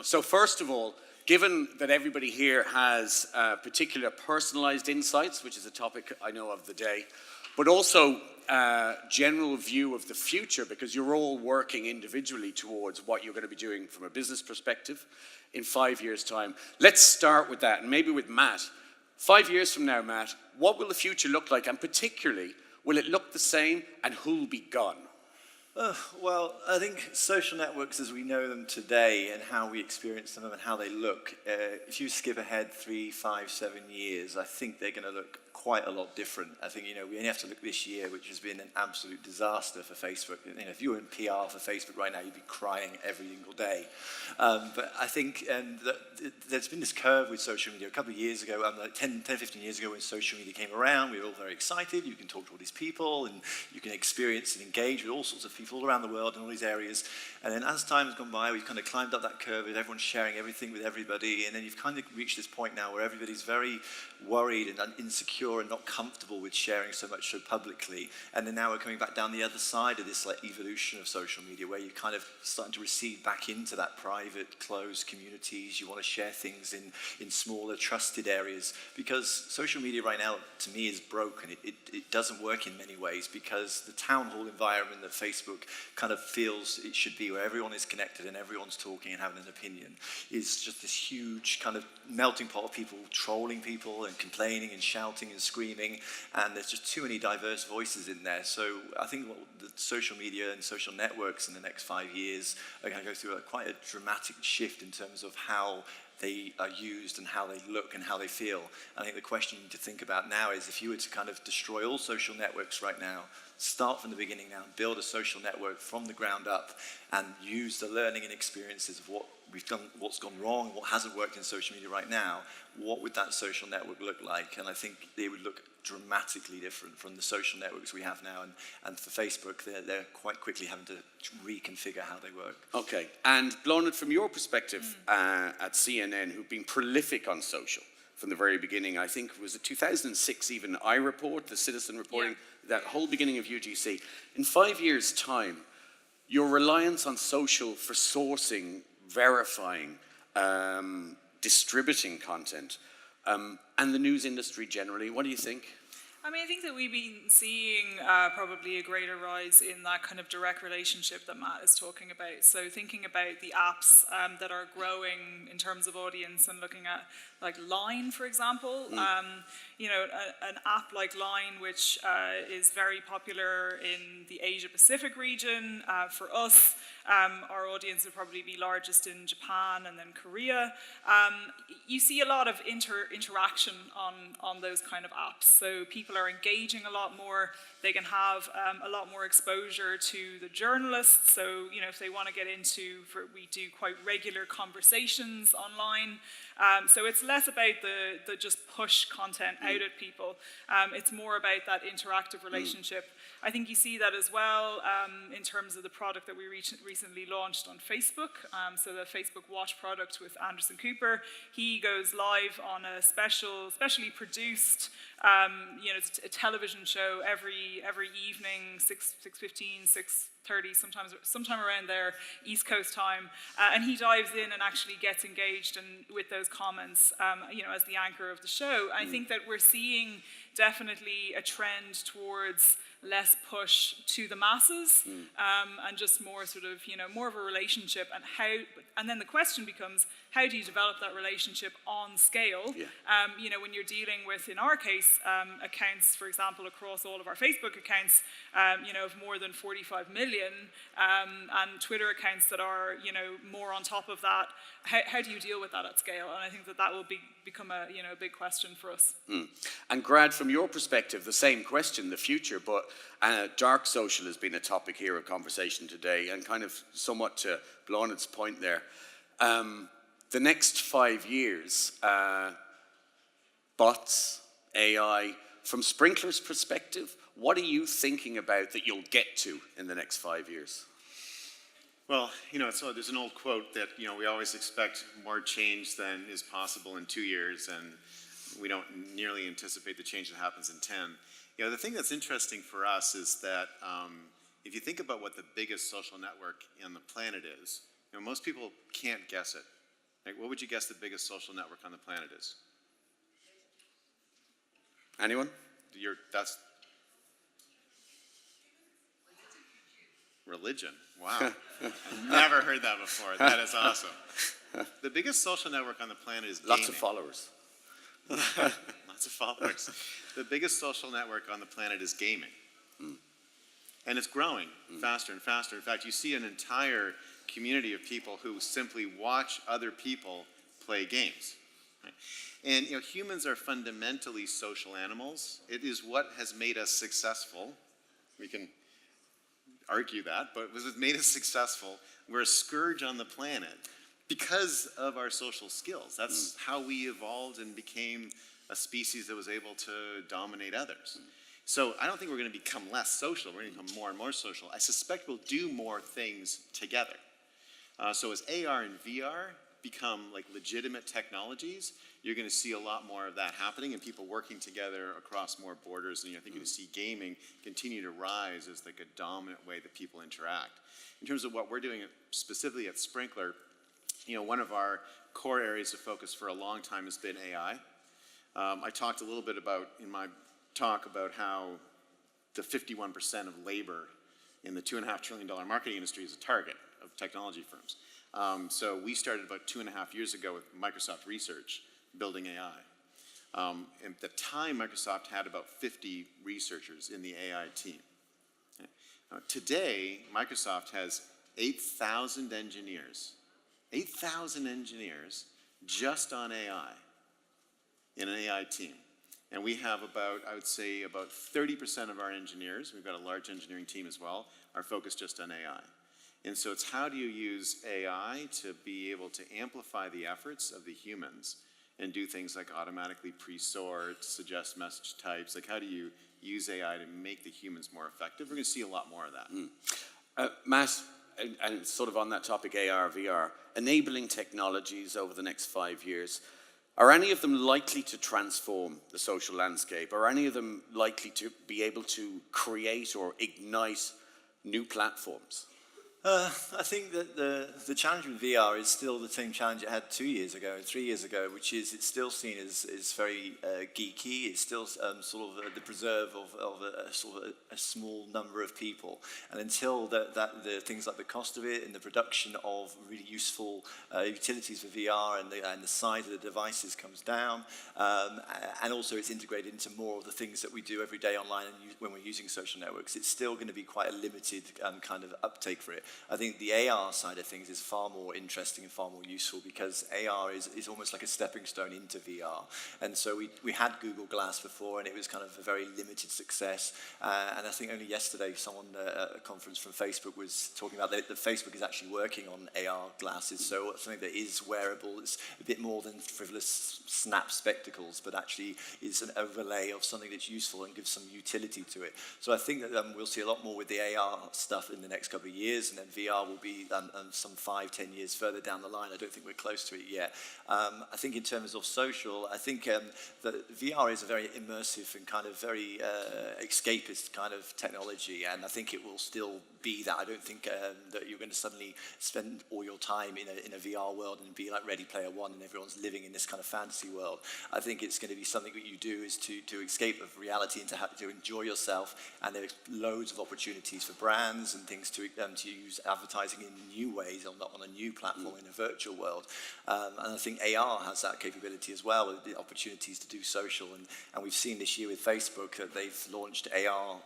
So first of all, given that everybody here has particular personalized insights, which is a topic I know of the day, but also general view of the future, because you're all working individually towards what you're going to be doing from a business perspective in 5 years' time. Let's start with that, and maybe with Matt. 5 years from now, Matt, what will the future look like? And particularly, will it look the same, and who'll be gone? Well, I think social networks as we know them today and how we experience them and how they look, if you skip ahead 3, 5, 7 years, I think they're going to look quite a lot different. I think, we only have to look this year, which has been an absolute disaster for Facebook. If you were in PR for Facebook right now, you'd be crying every single day. But I think there's been this curve with social media. A couple of years ago, like 10, 15 years ago when social media came around, we were all very excited. You can talk to all these people and you can experience and engage with all sorts of people all around the world in all these areas. And then as time has gone by, we've kind of climbed up that curve with everyone sharing everything with everybody. And then you've kind of reached this point now where everybody's very worried and insecure and not comfortable with sharing so much so publicly. And then now we're coming back down the other side of this evolution of social media where you're kind of starting to recede back into that private, closed communities. You want to share things in smaller, trusted areas. Because social media right now, to me, is broken. It doesn't work in many ways because the town hall environment that Facebook kind of feels it should be, where everyone is connected and everyone's talking and having an opinion, is just this huge kind of melting pot of people trolling people and complaining and shouting and screaming, and there's just too many diverse voices in there. So I think what the social media and social networks in the next 5 years are going to go through quite a dramatic shift in terms of how they are used and how they look and how they feel. I think the question you need to think about now is if you were to kind of destroy all social networks right now, start from the beginning now, build a social network from the ground up and use the learning and experiences of what we've done, what's gone wrong, what hasn't worked in social media right now, what would that social network look like? And I think they would look dramatically different from the social networks we have now. And for Facebook, they're quite quickly having to reconfigure how they work. Okay, and Blathnaid, from your perspective at CNN, who've been prolific on social from the very beginning, I think, was it 2006 even, iReport, the citizen reporting, that whole beginning of UGC. In 5 years' time, your reliance on social for sourcing, verifying, distributing content, and the news industry generally, what do you think? I mean, I think that we've been seeing probably a greater rise in that kind of direct relationship that Matt is talking about. So thinking about the apps that are growing in terms of audience and looking at like Line, for example, an app like Line, which is very popular in the Asia Pacific region. For us, our audience would probably be largest in Japan and then Korea. You see a lot of interaction on those kind of apps. So people are engaging a lot more. They can have a lot more exposure to the journalists. So, if they want to get into, we do quite regular conversations online. So it's less about the just push content out at people. It's more about that interactive relationship. I think you see that as well in terms of the product that we recently launched on Facebook. So the Facebook Watch product with Anderson Cooper. He goes live on a specially produced, a television show every evening, 6:15, 6:30, sometime around there, East Coast time, and he dives in and actually gets engaged with those comments, as the anchor of the show. I think that we're seeing definitely a trend towards less push to the masses, and just more sort of, more of a relationship, and then the question becomes, how do you develop that relationship on scale? When you're dealing with, in our case, accounts, for example, across all of our Facebook accounts, of more than 45 million, and Twitter accounts that are, more on top of that. How do you deal with that at scale? And I think that will become a big question for us. And Grad, from your perspective, the same question, the future, but dark social has been a topic here of conversation today, and kind of somewhat to Blathnaid's point there. The next 5 years, bots, AI, from Sprinklr's perspective, what are you thinking about that you'll get to in the next 5 years? Well, so there's an old quote that, we always expect more change than is possible in 2 years, and we don't nearly anticipate the change that happens in 10. The thing that's interesting for us is that if you think about what the biggest social network on the planet is, most people can't guess it. Right? What would you guess the biggest social network on the planet is? Anyone? That's religion. Wow. I've never heard that before. That is awesome. The biggest social network on the planet is gaming. Lots of followers. Lots of followers. The biggest social network on the planet is gaming. And it's growing faster and faster. In fact, you see an entire community of people who simply watch other people play games. Right? And humans are fundamentally social animals. It is what has made us successful. We can argue that, but it was what made us successful. We're a scourge on the planet because of our social skills. That's how we evolved and became a species that was able to dominate others. So I don't think we're going to become less social. We're going to become more and more social. I suspect we'll do more things together. So as AR and VR become like legitimate technologies, you're going to see a lot more of that happening and people working together across more borders. And I think you're going to see gaming continue to rise as like a dominant way that people interact. In terms of what we're doing specifically at Sprinklr, one of our core areas of focus for a long time has been AI. I talked a little bit about, in my talk, about how the 51% of labor in the $2.5 trillion marketing industry is a target of technology firms. So we started about 2.5 years ago with Microsoft Research building AI. At the time, Microsoft had about 50 researchers in the AI team. Today, Microsoft has 8,000 engineers. 8,000 engineers just on AI in an AI team. And we have I would say about 30% of our engineers, we've got a large engineering team as well, are focused just on AI. And so it's how do you use AI to be able to amplify the efforts of the humans and do things like automatically pre-sort, suggest message types, like how do you use AI to make the humans more effective? We're going to see a lot more of that. Matt, and sort of on that topic, AR, VR, enabling technologies over the next 5 years, are any of them likely to transform the social landscape? Are any of them likely to be able to create or ignite new platforms? I think that the challenge with VR is still the same challenge it had 2 years ago and 3 years ago, which is it's still seen as very geeky. It's still sort of the preserve of a sort of a small number of people. And until the things like the cost of it and the production of really useful utilities for VR and the size of the devices comes down, and also it's integrated into more of the things that we do every day online and when we're using social networks, it's still going to be quite a limited kind of uptake for it. I think the AR side of things is far more interesting and far more useful because AR is almost like a stepping stone into VR. And so we had Google Glass before and it was kind of a very limited success. And I think only yesterday someone at a conference from Facebook was talking about that Facebook is actually working on AR glasses. So something that is wearable, it's a bit more than frivolous snap spectacles, but actually is an overlay of something that's useful and gives some utility to it. So I think that we'll see a lot more with the AR stuff in the next couple of years, and then VR will be some 5-10 years further down the line. I don't think we're close to it yet. I think in terms of social, I think that VR is a very immersive and kind of very escapist kind of technology, and I think it will still be that. I don't think that you're going to suddenly spend all your time in a VR world and be like Ready Player One and everyone's living in this kind of fantasy world. I think it's going to be something that you do is to escape of reality and to enjoy yourself, and there's loads of opportunities for brands and things to use advertising in new ways on a new platform in a virtual world. And I think AR has that capability as well, with the opportunities to do social. And we've seen this year with Facebook that they've launched AR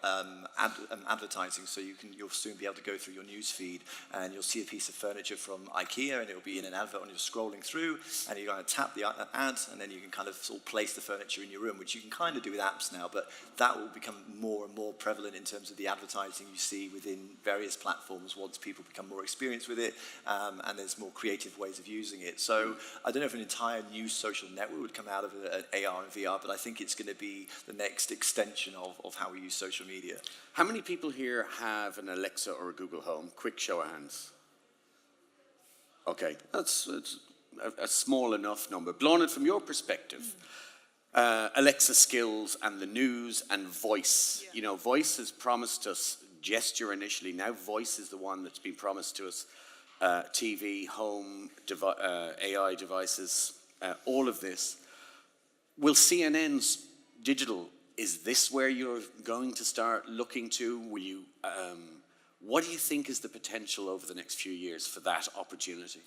advertising, so you'll soon be able to go through your news feed and you'll see a piece of furniture from IKEA and it'll be in an advert and you're scrolling through and you're going to tap the ad and then you can kind of sort of place the furniture in your room, which you can kind of do with apps now, but that will become more and more prevalent in terms of the advertising you see within various platforms once people become more experienced with it, and there's more creative ways of using it. So I don't know if an entire new social network would come out of an AR and VR, but I think it's going to be the next extension of how we use social media. How many people here have an Alexa or a Google Home? Quick show of hands. Okay, that's a small enough number. Blathnaid, from your perspective, Alexa skills and the news and voice. Yeah. You know, voice has promised us gesture initially. Now voice is the one that's been promised to us. TV, home, AI devices, all of this. Will CNN's digital, is this where you're going to start looking to? Will you, what do you think is the potential over the next few years for that opportunity?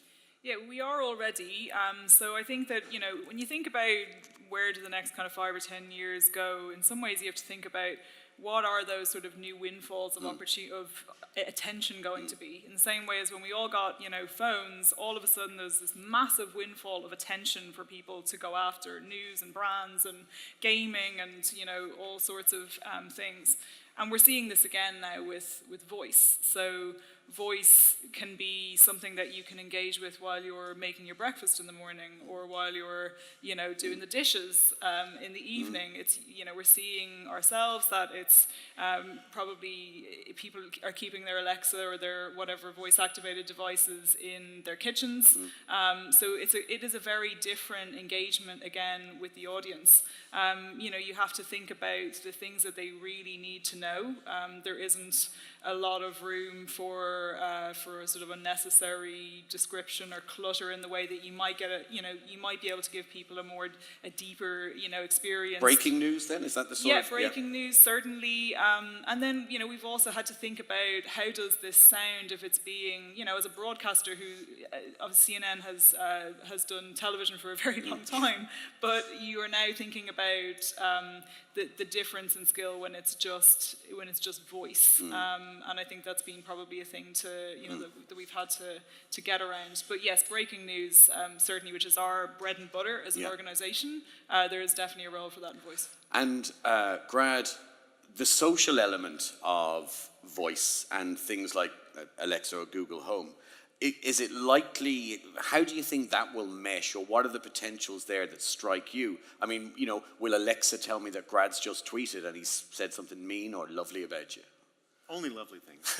Yeah, we are already. So I think that, you know, when you think about where do the next kind of 5 or 10 years go, in some ways you have to think about what are those sort of new windfalls of opportunity, of attention going to be. In the same way as when we all got, you know, phones, all of a sudden there's this massive windfall of attention for people to go after news and brands and gaming and, you know, all sorts of things. And we're seeing this again now with voice. So voice can be something that you can engage with while you're making your breakfast in the morning or while you're, you know, doing the dishes in the evening. It's, you know, we're seeing ourselves that it's probably people are keeping their Alexa or their whatever voice-activated devices in their kitchens. So it is a very different engagement again with the audience. You know, you have to think about the things that they really need to know. There isn't a lot of room for a sort of unnecessary description or clutter in the way that you might get you might be able to give people a deeper, you know, experience. Breaking news then, is that the sort of? Yeah, breaking news, certainly. And then, you know, we've also had to think about how does this sound if it's being, you know, as a broadcaster who, obviously CNN has done television for a very long time, but you are now thinking about the difference in skill when it's just voice. And I think that's been probably a thing to, you know, that we've had to get around. But yes, breaking news, certainly, which is our bread and butter as an organization, there is definitely a role for that in voice. And Grad, the social element of voice and things like Alexa or Google Home, is it likely, how do you think that will mesh, or what are the potentials there that strike you? I mean, you know, will Alexa tell me that Grad's just tweeted and he's said something mean or lovely about you? Only lovely things.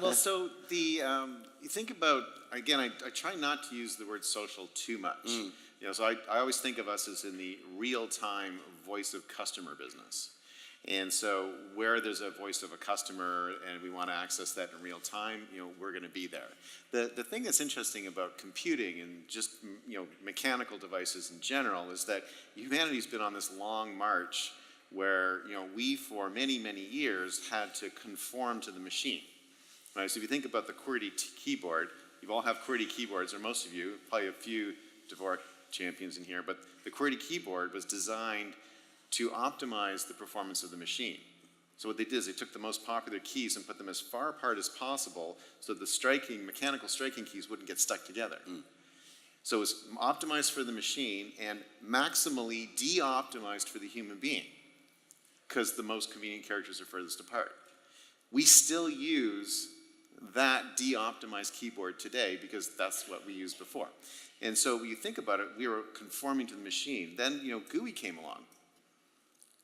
Well, so you think about, again, I try not to use the word social too much. You know, so I always think of us as in the real-time voice of customer business. And so where there's a voice of a customer and we want to access that in real time, you know, we're going to be there. The thing that's interesting about computing and just, you know, mechanical devices in general is that humanity's been on this long march where, you know, we for many, many years had to conform to the machine. Right? So if you think about the QWERTY keyboard, you all have QWERTY keyboards, or most of you, probably a few Dvorak champions in here, but the QWERTY keyboard was designed to optimize the performance of the machine. So what they did is they took the most popular keys and put them as far apart as possible so that the mechanical striking keys wouldn't get stuck together. So it was optimized for the machine and maximally de-optimized for the human being, because the most convenient characters are furthest apart. We still use that de-optimized keyboard today because that's what we used before. And so when you think about it, we were conforming to the machine. Then, you know, GUI came along.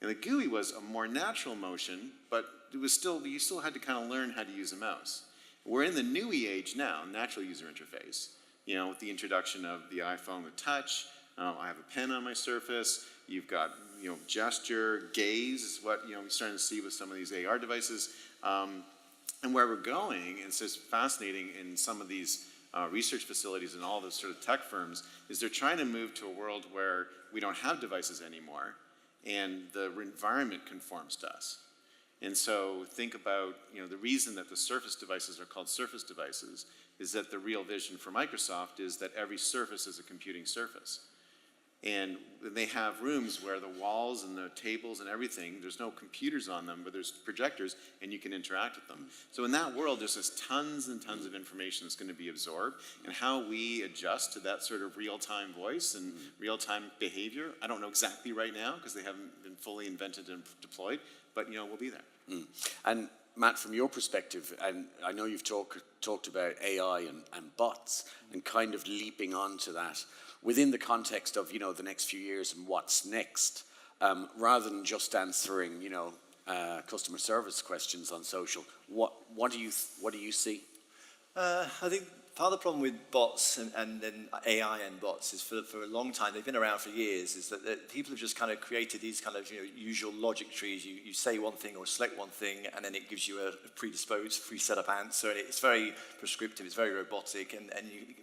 And the GUI was a more natural motion, but it was still, you still had to kind of learn how to use a mouse. We're in the NUI age now, natural user interface. You know, with the introduction of the iPhone with touch, I have a pen on my Surface. You've got, you know, gesture, gaze is what, you know, we're starting to see with some of these AR devices. And where we're going, and it's just fascinating in some of these research facilities and all those sort of tech firms, is they're trying to move to a world where we don't have devices anymore, and the environment conforms to us. And so think about, you know, the reason that the Surface devices are called Surface devices is that the real vision for Microsoft is that every surface is a computing surface. And they have rooms where the walls and the tables and everything, there's no computers on them, but there's projectors, and you can interact with them. So in that world, there's just tons and tons of information that's going to be absorbed, and how we adjust to that sort of real-time voice and real-time behavior, I don't know exactly right now, because they haven't been fully invented and deployed, but, you know, we'll be there. And Matt, from your perspective, and I know you've talked about AI and bots, and kind of leaping onto that, within the context of, you know, the next few years and what's next, rather than just answering, you know, customer service questions on social, what do you see? I think part of the problem with bots and then AI and bots is for a long time, they've been around for years, is that people have just kind of created these kind of usual logic trees. You say one thing or select one thing, and then it gives you a predisposed, pre-set-up answer, and it's very prescriptive, it's very robotic, and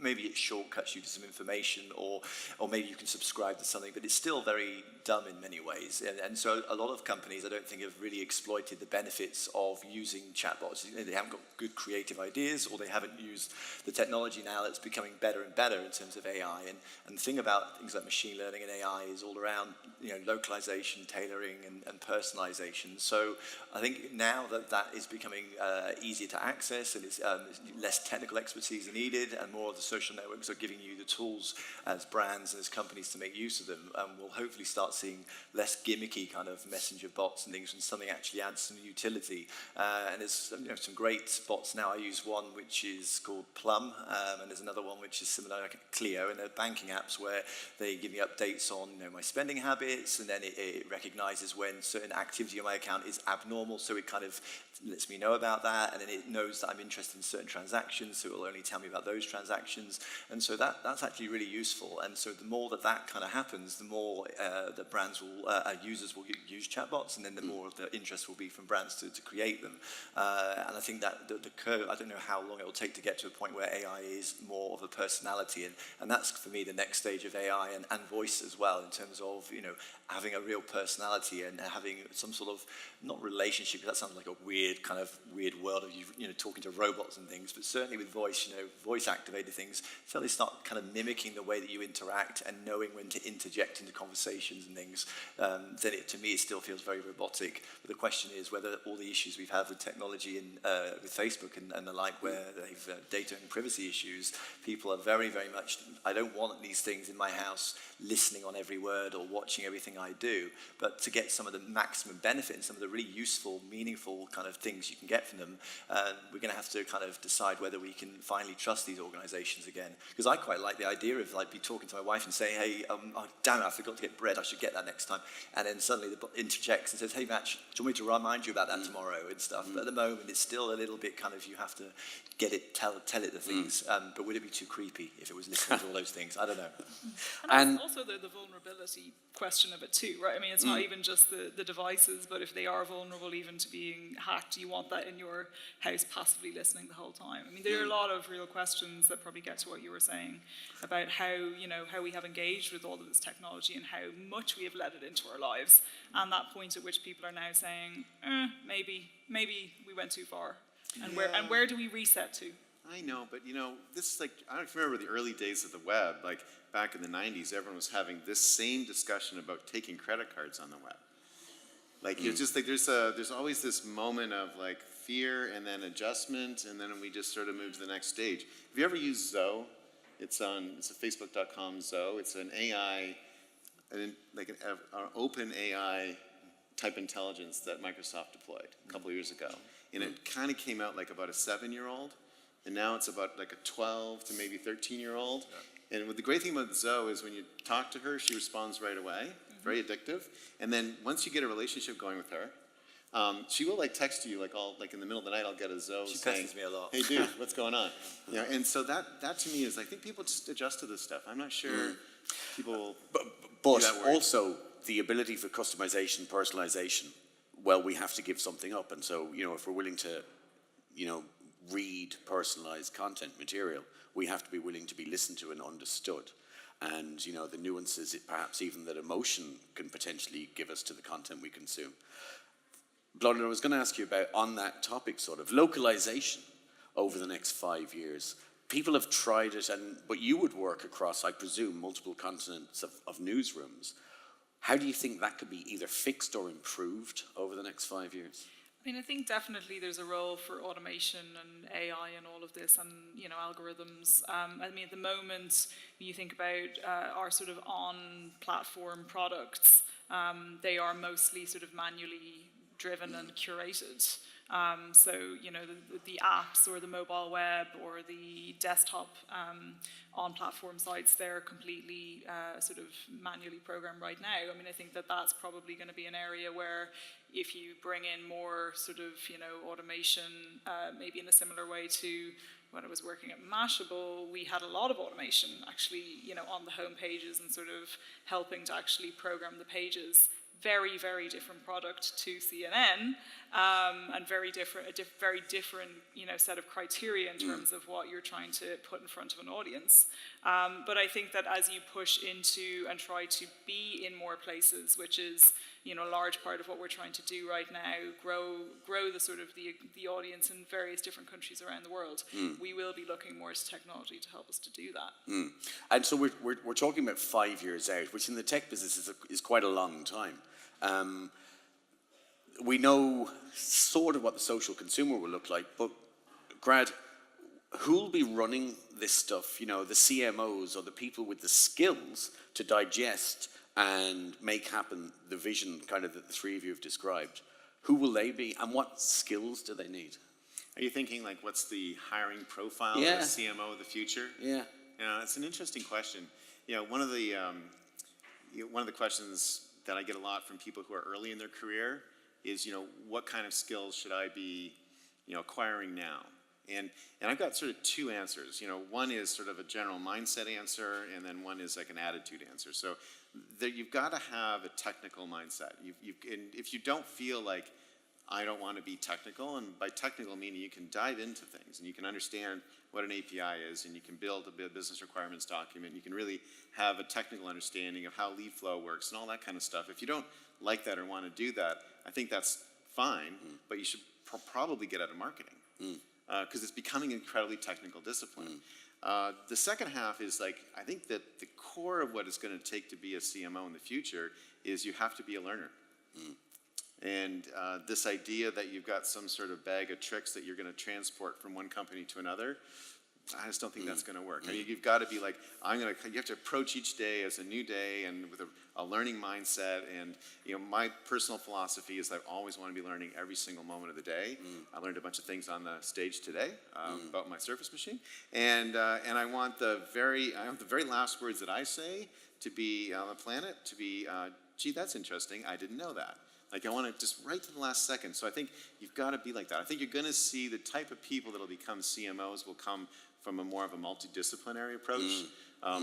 maybe it shortcuts you to some information, or maybe you can subscribe to something, but it's still very dumb in many ways. And so a lot of companies, I don't think, have really exploited the benefits of using chatbots. They haven't got good creative ideas, or they haven't used the technology now that's becoming better and better in terms of AI. And the thing about things like machine learning and AI is all around localization, tailoring, and personalization. So I think now that is becoming easier to access, and it's less technical expertise needed, and more of the social networks are giving you the tools as brands and as companies to make use of them. We'll hopefully start seeing less gimmicky kind of messenger bots and things, when something actually adds some utility. And there's some great bots now. I use one which is called Plum, and there's another one which is similar, like Clio, and they're banking apps where they give me updates on my spending habits, and then it recognizes when certain activity on my account is abnormal, so it kind of lets me know about that, and then it knows that I'm interested in certain transactions, so it will only tell me about those transactions. And so that's actually really useful. And so the more that kind of happens, the more the brands will, users will use chatbots, and then the more of the interest will be from brands to create them. And I think that the curve, I don't know how long it will take to get to a point where AI is more of a personality, and that's for me the next stage of AI and voice as well, in terms of having a real personality and having some sort of, not relationship, that sounds like a weird world of talking to robots and things, but certainly with voice, voice activated things, so they start kind of mimicking the way that you interact and knowing when to interject into conversations and things, then to me it still feels very robotic. But the question is whether all the issues we've had with technology and with Facebook and the like, where they've data and privacy issues, people are very, very much, I don't want these things in my house listening on every word or watching everything I do, but to get some of the maximum benefit and some of the really useful, meaningful kind of things you can get from them, we're going to have to kind of decide whether we can finally trust these organizations again. Because I quite like the idea of be talking to my wife and saying, hey, oh, damn it, I forgot to get bread, I should get that next time. And then suddenly the bot interjects and says, hey, Matt, do you want me to remind you about that tomorrow and stuff? But at the moment, it's still a little bit kind of, you have to get it, tell it the things. But would it be too creepy if it was listening to all those things? I don't know. And also the vulnerability question of it too, right? I mean, it's not even just the devices, but if they are vulnerable even to being hacked, you want that in your house passively listening the whole time. I mean, there are a lot of real questions that probably get to what you were saying about how we have engaged with all of this technology and how much we have let it into our lives, and that point at which people are now saying, maybe we went too far, and where do we reset to? I know, but this is like, I don't remember the early days of the web, like back in the 90s, everyone was having this same discussion about taking credit cards on the web. Like, it's just like there's always this moment of like fear and then adjustment, and then we just sort of move to the next stage. Have you ever used Zoe? It's a facebook.com Zoe. It's an AI, an open AI type intelligence that Microsoft deployed a couple of years ago. And it kind of came out like about a 7-year-old. And now it's about like a 12 to maybe 13-year-old. Yeah. And the great thing about Zoe is when you talk to her, she responds right away. Very addictive. And then once you get a relationship going with her, she will text you in the middle of the night. I'll get a Zoe she saying, pesters me a lot. "Hey dude, what's going on?" And so that to me is, I think people just adjust to this stuff. I'm not sure people. But also the ability for customization, personalization. Well, we have to give something up, and so if we're willing to, read personalized content material, we have to be willing to be listened to and understood. And, the nuances, perhaps even that emotion can potentially give us to the content we consume. Blathnaid, I was going to ask you about, on that topic, sort of localization over the next 5 years. People have tried it, but you would work across, I presume, multiple continents of newsrooms. How do you think that could be either fixed or improved over the next 5 years? I mean, I think definitely there's a role for automation and AI and all of this, and algorithms. I mean, at the moment, when you think about our sort of on-platform products, they are mostly sort of manually driven and curated. So, the apps or the mobile web or the desktop on-platform sites, they're completely sort of manually programmed right now. I mean, I think that's probably going to be an area where if you bring in more sort of, automation, maybe in a similar way to, when I was working at Mashable, we had a lot of automation actually, on the home pages and sort of helping to actually program the pages. Very, very different product to CNN, and very different, very different, set of criteria in terms of what you're trying to put in front of an audience. But I think that as you push into and try to be in more places, which is, a large part of what we're trying to do right now, grow the sort of the audience in various different countries around the world. We will be looking more to technology to help us to do that. And so we're talking about 5 years out, which in the tech business is quite a long time. We know sort of what the social consumer will look like, but Grad, who will be running this stuff? The CMOs or the people with the skills to digest and make happen the vision kind of that the three of you have described. Who will they be, and what skills do they need? Are you thinking like what's the hiring profile of the CMO of the future? Yeah. It's an interesting question. One of the questions that I get a lot from people who are early in their career is, what kind of skills should I be, acquiring now? And I've got sort of two answers. One is sort of a general mindset answer, and then one is like an attitude answer. So you've got to have a technical mindset. And if you don't feel like, I don't want to be technical, and by technical meaning you can dive into things and you can understand what an API is, and you can build a business requirements document. You can really have a technical understanding of how lead flow works and all that kind of stuff. If you don't like that or want to do that, I think that's fine, but you should probably get out of marketing because it's becoming an incredibly technical discipline. The second half is I think that the core of what it's going to take to be a CMO in the future is you have to be a learner. And this idea that you've got some sort of bag of tricks that you're going to transport from one company to another, I just don't think that's going to work. I mean, you've got to be like, you have to approach each day as a new day and with a learning mindset. And, my personal philosophy is I always want to be learning every single moment of the day. I learned a bunch of things on the stage today about my Surface machine. And I want the very last words that I say to be on the planet to be, gee, that's interesting. I didn't know that. I want it just right to the last second. So I think you've got to be like that. I think you're going to see the type of people that will become CMOs will come from more of a multidisciplinary approach,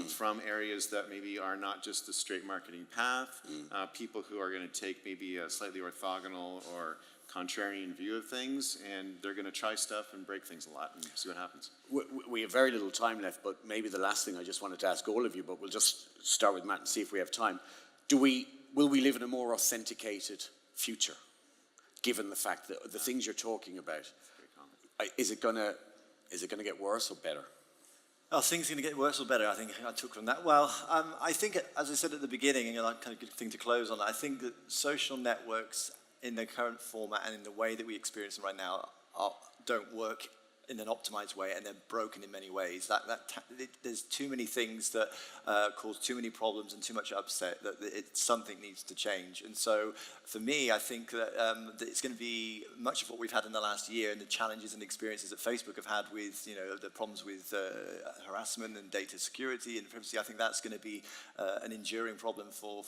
from areas that maybe are not just the straight marketing path, people who are going to take maybe a slightly orthogonal or contrarian view of things, and they're going to try stuff and break things a lot and see what happens. We have very little time left, but maybe the last thing I just wanted to ask all of you, but we'll just start with Matt and see if we have time. Will we live in a more authenticated future, given the fact that the things you're talking about? Is it gonna get worse or better? Are things going to get worse or better? I think I took from that. Well, I think, as I said at the beginning, and kind of good thing to close on, I think that social networks in their current format and in the way that we experience them right now don't work in an optimized way, and they're broken in many ways. There's too many things that cause too many problems and too much upset that something needs to change. And so for me, I think that it's going to be much of what we've had in the last year and the challenges and experiences that Facebook have had with the problems with harassment and data security and privacy. I think that's going to be an enduring problem for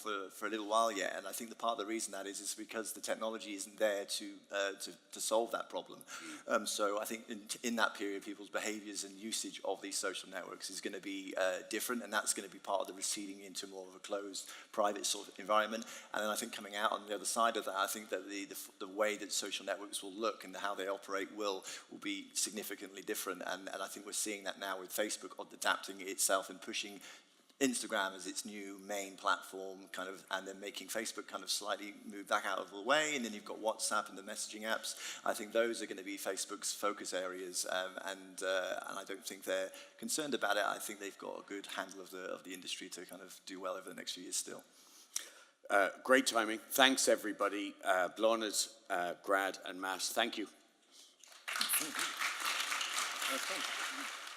a little while yet. And I think the part of the reason that is because the technology isn't there to solve that problem. So I think in that period, people's behaviors and usage of these social networks is going to be different, and that's going to be part of the receding into more of a closed, private sort of environment. And then I think coming out on the other side of that, I think that the way that social networks will look and how they operate will be significantly different. And I think we're seeing that now with Facebook adapting itself and pushing Instagram as its new main platform, and then making Facebook kind of slightly move back out of the way, and then you've got WhatsApp and the messaging apps. I think those are going to be Facebook's focus areas, and I don't think they're concerned about it. I think they've got a good handle of the industry to kind of do well over the next few years still. Great timing. Thanks, everybody. Blathnaid, Grad, and Matt, thank you. That's fun.